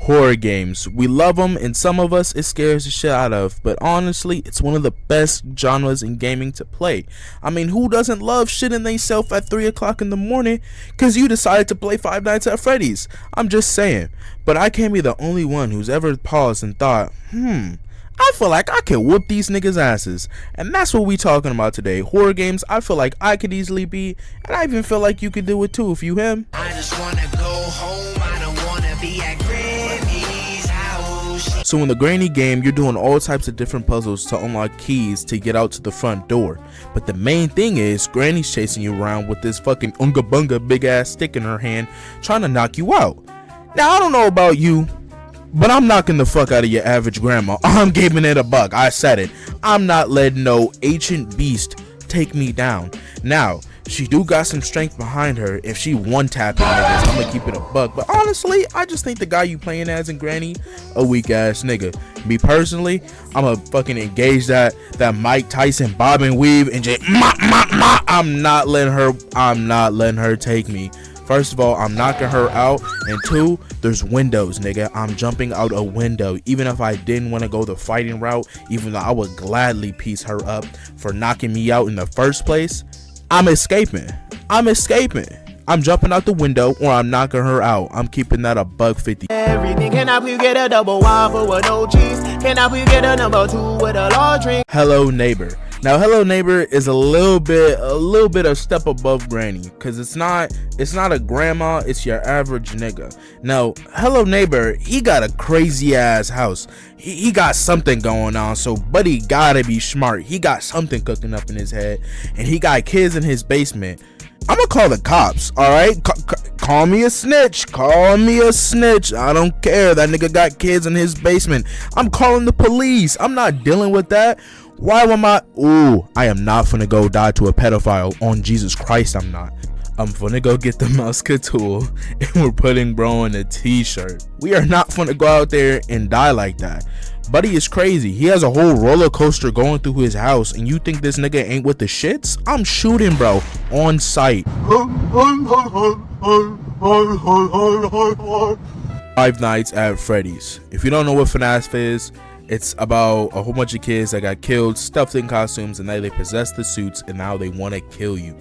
Horror games, we love them, and some of us it scares the shit out of, but honestly it's one of the best genres in gaming to play. I mean, who doesn't love shitting theyself at 3 o'clock in the morning cause you decided to play Five Nights at Freddy's? I'm just saying. But I can't be the only one who's ever paused and thought, I feel like I can whoop these niggas asses. And that's what we talking about today. Horror games I feel like I could easily beat, and I even feel like you could do it too if you him. I just wanna go home, I don't wanna be at Granny's house. So in the Granny game, you're doing all types of different puzzles to unlock keys to get out to the front door. But the main thing is, Granny's chasing you around with this fucking unga bunga big ass stick in her hand, trying to knock you out. Now I don't know about you, but I'm knocking the fuck out of your average grandma. I'm giving it a buck. I said it. I'm not letting no ancient beast take me down. Now, she do got some strength behind her. If she one tapping niggas, I'm gonna keep it a buck. But honestly, I just think the guy you playing as in Granny, a weak ass nigga. Me personally, I'm gonna fucking engage that Mike Tyson bob and weave and just I'm not letting her take me. First of all, I'm knocking her out, and two, there's windows, nigga. I'm jumping out a window. Even if I didn't want to go the fighting route, even though I would gladly piece her up for knocking me out in the first place, I'm escaping. I'm jumping out the window, or I'm knocking her out. I'm keeping that a $1.50. Everything. Can I please get a double waffle with no cheese? Can I please get a number 2 with a large drink? Hello Neighbor. Now Hello Neighbor is a little bit a step above Granny, cause it's not a grandma, it's your average nigga. Now Hello Neighbor, he got a crazy ass house. He got something going on, so buddy gotta be smart. He got something cooking up in his head, and he got kids in his basement. I'm gonna call the cops, alright? Call me a snitch. I don't care. That nigga got kids in his basement. I'm calling the police. I'm not dealing with that. Why am I? Ooh, I am not finna go die to a pedophile. On Jesus Christ, I'm not. I'm finna go get the musketeer, and we're putting bro in a t-shirt. We are not finna go out there and die like that. Buddy is crazy. He has a whole roller coaster going through his house, and you think this nigga ain't with the shits? I'm shooting, bro, on sight. Five Nights at Freddy's. If you don't know what FNAF is, it's about a whole bunch of kids that got killed, stuffed in costumes, and now they possess the suits, and now they want to kill you.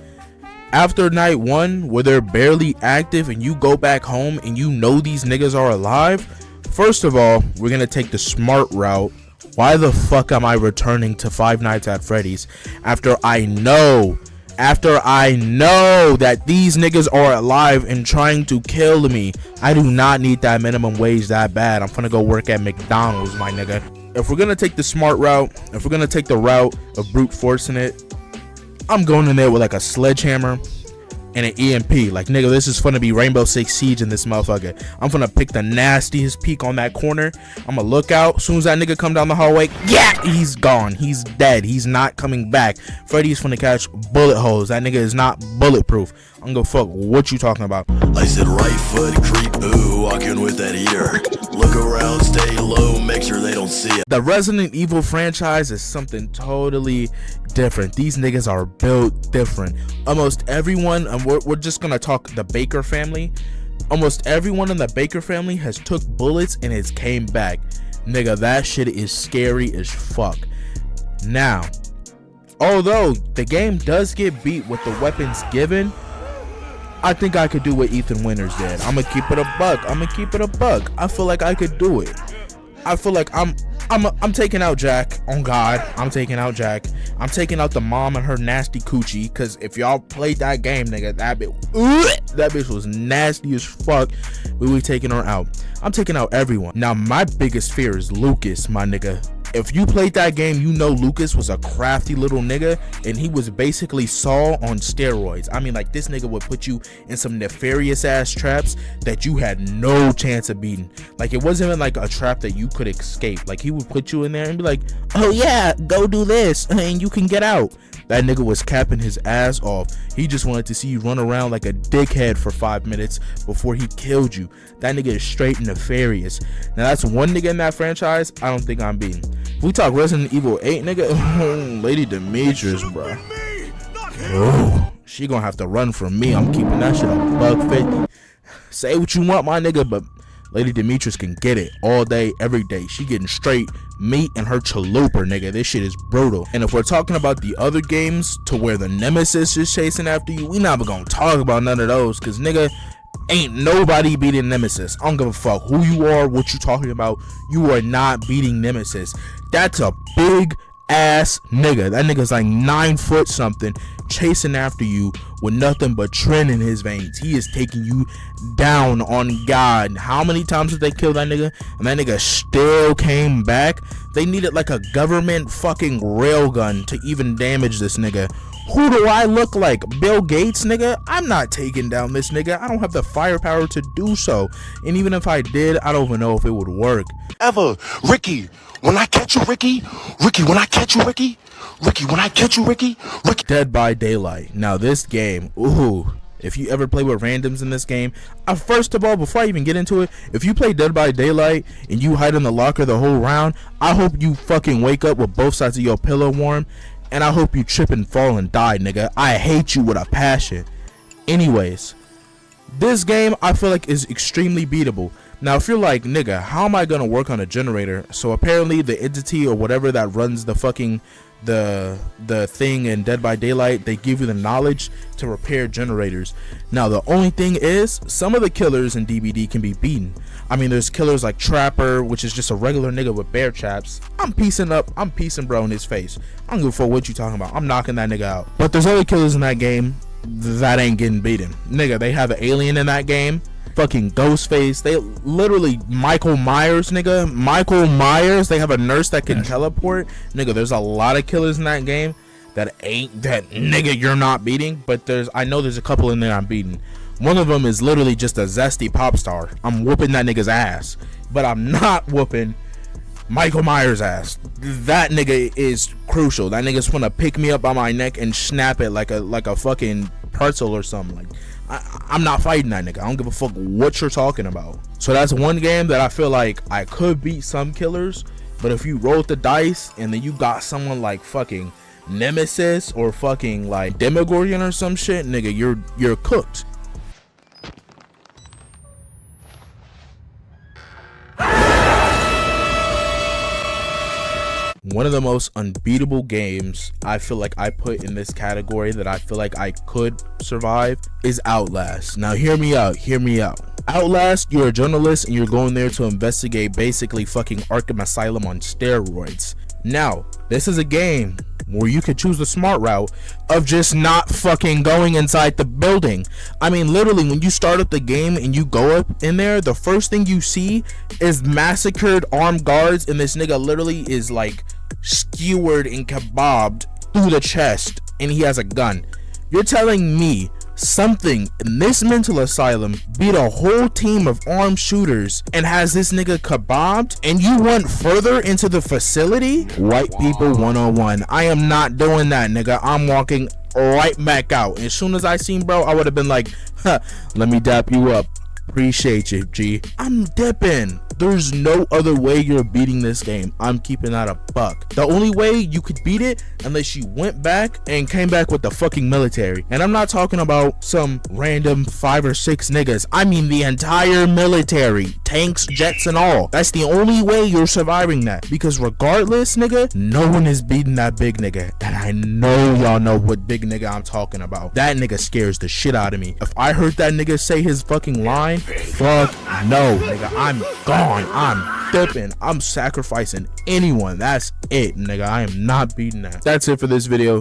After night 1, where they're barely active, and you go back home and you know these niggas are alive, first of all, we're gonna take the smart route. Why the fuck am I returning to Five Nights at Freddy's after I know that these niggas are alive and trying to kill me? I do not need that minimum wage that bad. I'm gonna go work at McDonald's, my nigga. If we're gonna take the smart route, if we're gonna take the route of brute forcing it, I'm going in there with like a sledgehammer and an EMP. Like, nigga, this is gonna be Rainbow Six Siege in this motherfucker. I'm gonna pick the nastiest peak on that corner. I'm gonna look out. As soon as that nigga come down the hallway, yeah, he's gone. He's dead. He's not coming back. Freddy's gonna catch bullet holes. That nigga is not bulletproof. I'm gonna fuck what you talking about. I said right foot creep, ooh, walking with that heater. Look around, stay low, make sure they don't see it. The Resident Evil franchise is something totally different. These niggas are built different. Almost everyone, and we're just gonna talk the Baker family. Almost everyone in the Baker family has took bullets and it's came back. Nigga, that shit is scary as fuck. Now, although the game does get beat with the weapons given, I think I could do what Ethan Winters did. I'm gonna keep it a buck. I feel like I could do it. I feel like I'm taking out Jack. On God, I'm taking out Jack. I'm taking out the mom and her nasty coochie. Cause if y'all played that game, nigga, that bitch was nasty as fuck. We taking her out. I'm taking out everyone. Now my biggest fear is Lucas, my nigga. If you played that game, you know Lucas was a crafty little nigga, and he was basically Saul on steroids. I mean, like, this nigga would put you in some nefarious ass traps that you had no chance of beating. Like, it wasn't even like a trap that you could escape. Like, he would put you in there and be like, oh yeah, go do this and you can get out. That nigga was capping his ass off. He just wanted to see you run around like a dickhead for 5 minutes before he killed you. That nigga is straight nefarious. Now that's one nigga in that franchise I don't think I'm beating. If we talk Resident Evil 8, nigga, Lady Demetrius, bro. Oh, she gonna have to run from me. I'm keeping that shit $1.50. Say what you want, my nigga, but Lady Demetrius can get it all day, every day. She getting straight meat and her chalupa, nigga. This shit is brutal. And if we're talking about the other games to where the nemesis is chasing after you, we never gonna talk about none of those, cause nigga, ain't nobody beating Nemesis. I don't give a fuck who you are, what you talking about. You are not beating Nemesis. That's a big ass nigga. That nigga's like 9 foot something, chasing after you with nothing but trend in his veins. He is taking you down on God. How many times did they kill that nigga? And that nigga still came back. They needed like a government fucking railgun to even damage this nigga. Who do I look like? Bill Gates, nigga? I'm not taking down this nigga. I don't have the firepower to do so. And even if I did, I don't even know if it would work. Ever. Ricky, when I catch you, Ricky. Ricky, when I catch you, Ricky. Ricky, when I catch you, Ricky. Ricky. Dead by Daylight. Now this game, ooh. If you ever play with randoms in this game, first of all, before I even get into it, if you play Dead by Daylight and you hide in the locker the whole round, I hope you fucking wake up with both sides of your pillow warm. And I hope you trip and fall and die, nigga. I hate you with a passion. Anyways, this game I feel like is extremely beatable. Now, if you're like, nigga, how am I gonna work on a generator? So apparently the entity or whatever that runs the fucking the thing in Dead by Daylight, they give you the knowledge to repair generators. Now the only thing is, some of the killers in DBD can be beaten. I mean, there's killers like Trapper, which is just a regular nigga with bear traps. I'm piecing bro in his face. I don't give a fuck what you talking about. I'm knocking that nigga out. But there's other killers in that game that ain't getting beaten. Nigga, they have an alien in that game. Fucking Ghostface. They literally Michael Myers, nigga. Michael Myers. They have a nurse that can teleport. Nigga, there's a lot of killers in that game that ain't that nigga you're not beating. But I know there's a couple in there I'm beating. One of them is literally just a zesty pop star. I'm whooping that nigga's ass, but I'm not whooping Michael Myers' ass. That nigga is crucial. That nigga's gonna pick me up by my neck and snap it like a fucking pretzel or something. Like I'm not fighting that nigga. I don't give a fuck what you're talking about. So that's one game that I feel like I could beat some killers, but if you roll the dice and then you got someone like fucking Nemesis or fucking like Demogorgon or some shit, nigga, you're cooked. One of the most unbeatable games I feel like I put in this category that I feel like I could survive is Outlast. Now hear me out. Outlast, you're a journalist and you're going there to investigate basically fucking Arkham Asylum on steroids. Now, this is a game where you could choose the smart route of just not fucking going inside the building. I mean, literally, when you start up the game and you go up in there, the first thing you see is massacred armed guards, and this nigga literally is like skewered and kebabbed through the chest, and he has a gun. You're telling me something in this mental asylum beat a whole team of armed shooters and has this nigga kebabbed, and you went further into the facility? White people 101. I am not doing that, nigga. I'm walking right back out. As soon as I seen bro, I would have been like, huh, let me dap you up. Appreciate you, G. I'm dipping. There's no other way you're beating this game. I'm keeping that a buck. The only way you could beat it unless you went back and came back with the fucking military. And I'm not talking about some random 5 or 6 niggas. I mean the entire military. Tanks, jets, and all. That's the only way you're surviving that. Because regardless, nigga, no one is beating that big nigga. And I know y'all know what big nigga I'm talking about. That nigga scares the shit out of me. If I heard that nigga say his fucking line, fuck no, nigga. I'm gone. I'm dipping. I'm sacrificing anyone. That's it, nigga. I am not beating that. That's it for this video.